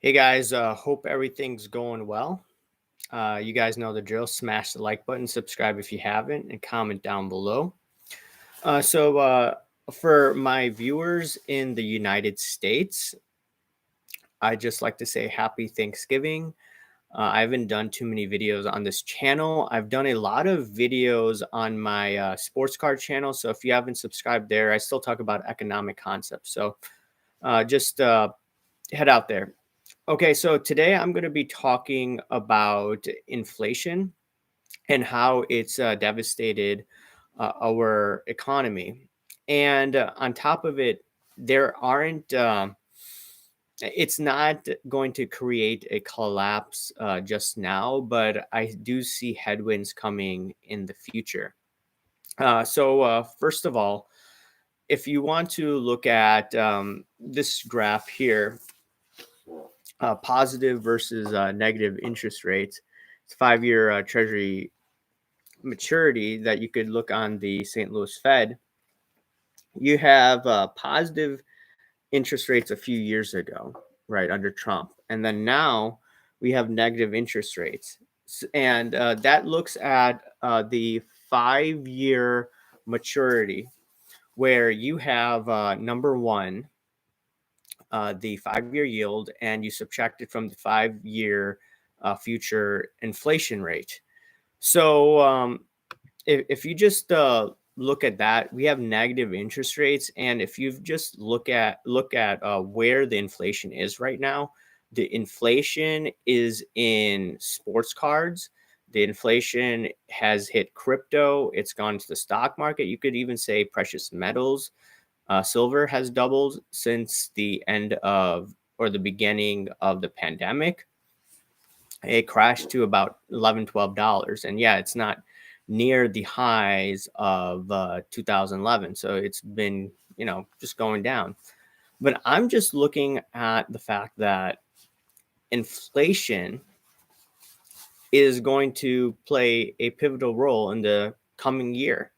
Hey guys, hope everything's going well. You guys know the drill. Smash the like button, subscribe if you haven't, and comment down below. So, for my viewers in the United States, I just like to say happy Thanksgiving. I haven't done too many videos on this channel. I've done a lot of videos on my sports card channel. So, if you haven't subscribed there, I still talk about economic concepts. So, just head out there. Okay, so today I'm going to be talking about inflation and how it's devastated our economy. And on top of it, there aren't, it's not going to create a collapse just now, but I do see headwinds coming in the future. First of all, if you want to look at this graph here, positive versus negative interest rates. It's 5 year Treasury maturity that you could look on the St. Louis Fed. You have positive interest rates a few years ago, right, under Trump. And then now we have negative interest rates. And that looks at the 5 year maturity, where you have number one, the 5 year yield, and you subtract it from the 5 year future inflation rate. So if you just look at that, we have negative interest rates, and if you just look at where the inflation is right now, the inflation is in sports cards. The inflation has hit crypto. It's gone to the stock market. You could even say precious metals. Silver has doubled since the end of or the beginning of the pandemic. It crashed to about $11, $12. And yeah, it's not near the highs of 2011. So it's been, just going down. But I'm just looking at the fact that inflation is going to play a pivotal role in the coming year.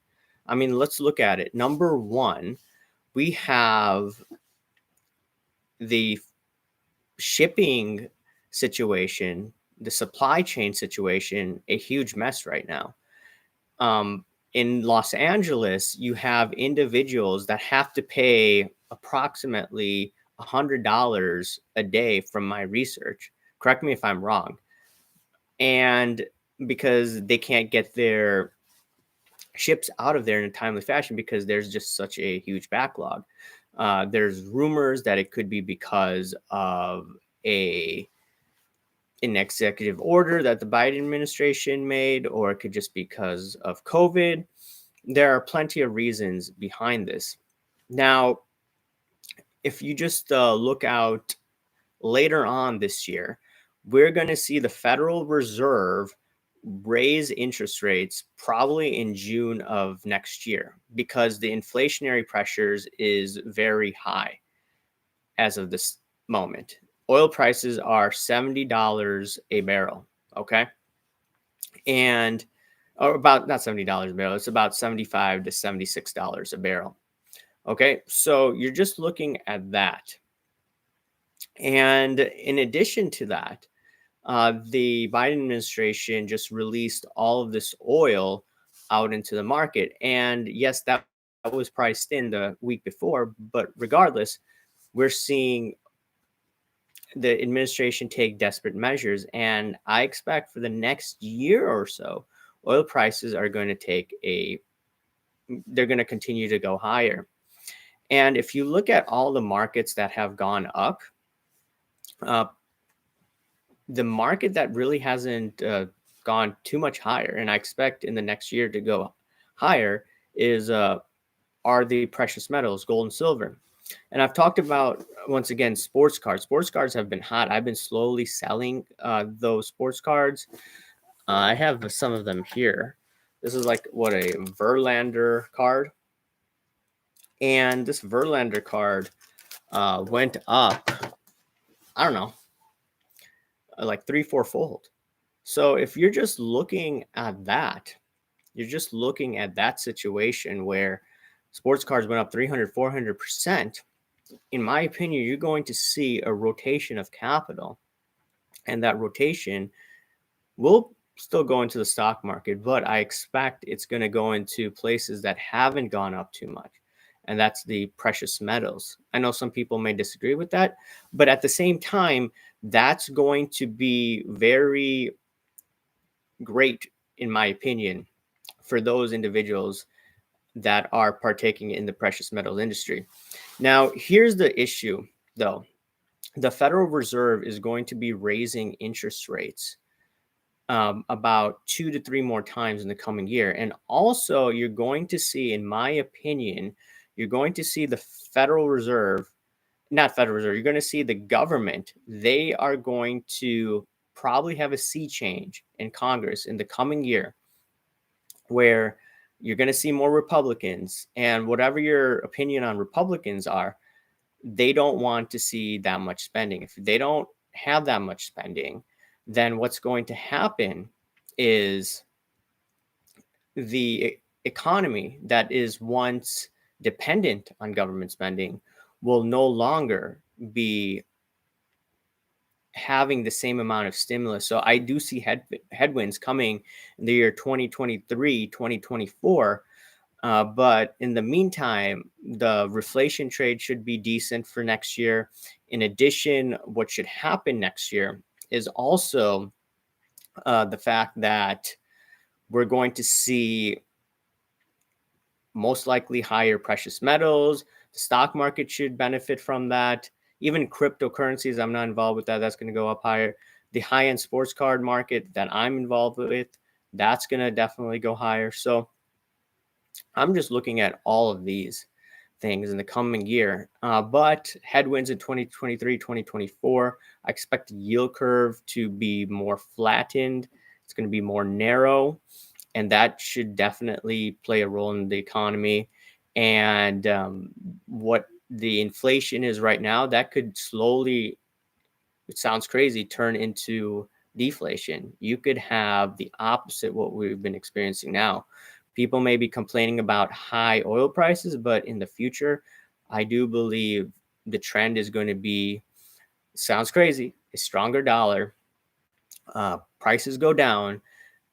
I mean, let's look at it. Number one, we have the shipping situation, the supply chain situation, a huge mess right now. In Los Angeles, you have individuals that have to pay approximately $100 a day from my research. Correct me if I'm wrong. And because they can't get their ships out of there in a timely fashion because there's just such a huge backlog. There's rumors that it could be because of an executive order that the Biden administration made, or it could just be because of COVID. There are plenty of reasons behind this. Now, if you just look out later on this year, we're going to see the Federal Reserve raise interest rates probably in June of next year because the inflationary pressures is very high as of this moment. Oil prices are $70 a barrel, okay? And or about not $70 a barrel, it's about $75 to $76 a barrel. Okay? So you're just looking at that. And in addition to that, the Biden administration just released all of this oil out into the market. And yes, that was priced in the week before, but regardless, we're seeing the administration take desperate measures. And I expect for the next year or so, oil prices are going to they're going to continue to go higher. And if you look at all the markets that have gone up, the market that really hasn't gone too much higher, and I expect in the next year to go higher, are the precious metals, gold and silver. And I've talked about, once again, sports cards. Sports cards have been hot. I've been slowly selling those sports cards. I have some of them here. This is like a Verlander card. And this Verlander card went up, I don't know, like 3-4 fold. So if you're just looking at that, you're just looking at that situation where sports cards went up 300, 400%. in my opinion, you're going to see a rotation of capital, and that rotation will still go into the stock market, but I expect it's going to go into places that haven't gone up too much. And that's the precious metals. I know some people may disagree with that, but at the same time, that's going to be very great, in my opinion, for those individuals that are partaking in the precious metals industry. Now, here's the issue, though. The Federal Reserve is going to be raising interest rates about 2 to 3 more times in the coming year. And also, you're going to see, in my opinion, you're going to see the Federal Reserve, not Federal Reserve, you're going to see the government, they are going to probably have a sea change in Congress in the coming year where you're going to see more Republicans. And whatever your opinion on Republicans are, they don't want to see that much spending. If they don't have that much spending, then what's going to happen is the economy that is once dependent on government spending will no longer be having the same amount of stimulus. So I do see headwinds coming in the year 2023, 2024. But in the meantime, the reflation trade should be decent for next year. In addition, what should happen next year is also the fact that we're going to see most likely higher precious metals. The stock market should benefit from that. Even cryptocurrencies, I'm not involved with that. That's going to go up higher. The high-end sports card market that I'm involved with, that's going to definitely go higher. So I'm just looking at all of these things in the coming year. But headwinds in 2023, 2024, I expect the yield curve to be more flattened. It's going to be more narrow, and that should definitely play a role in the economy. And what the inflation is right now, that could slowly, it sounds crazy, turn into deflation. You could have the opposite what we've been experiencing now. People may be complaining about high oil prices, but in the future, I do believe the trend is going to be, sounds crazy, a stronger dollar. Prices go down,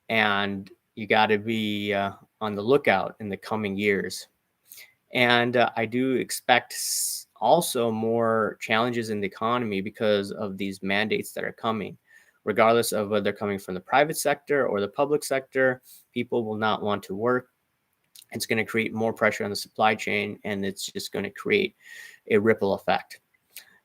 and you got to be on the lookout in the coming years. And I do expect also more challenges in the economy because of these mandates that are coming. Regardless of whether they're coming from the private sector or the public sector, people will not want to work. It's going to create more pressure on the supply chain, and it's just going to create a ripple effect.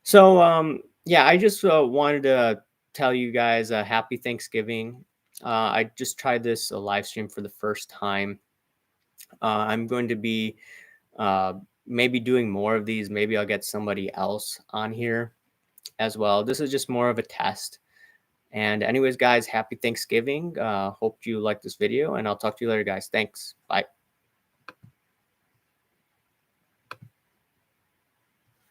So, yeah, I just wanted to tell you guys a happy Thanksgiving. I just tried this live stream for the first time. I'm going to be maybe doing more of these. Maybe I'll get somebody else on here as well. This is just more of a test. And anyways, guys, happy Thanksgiving. Hope you like this video, and I'll talk to you later, guys. Thanks. Bye.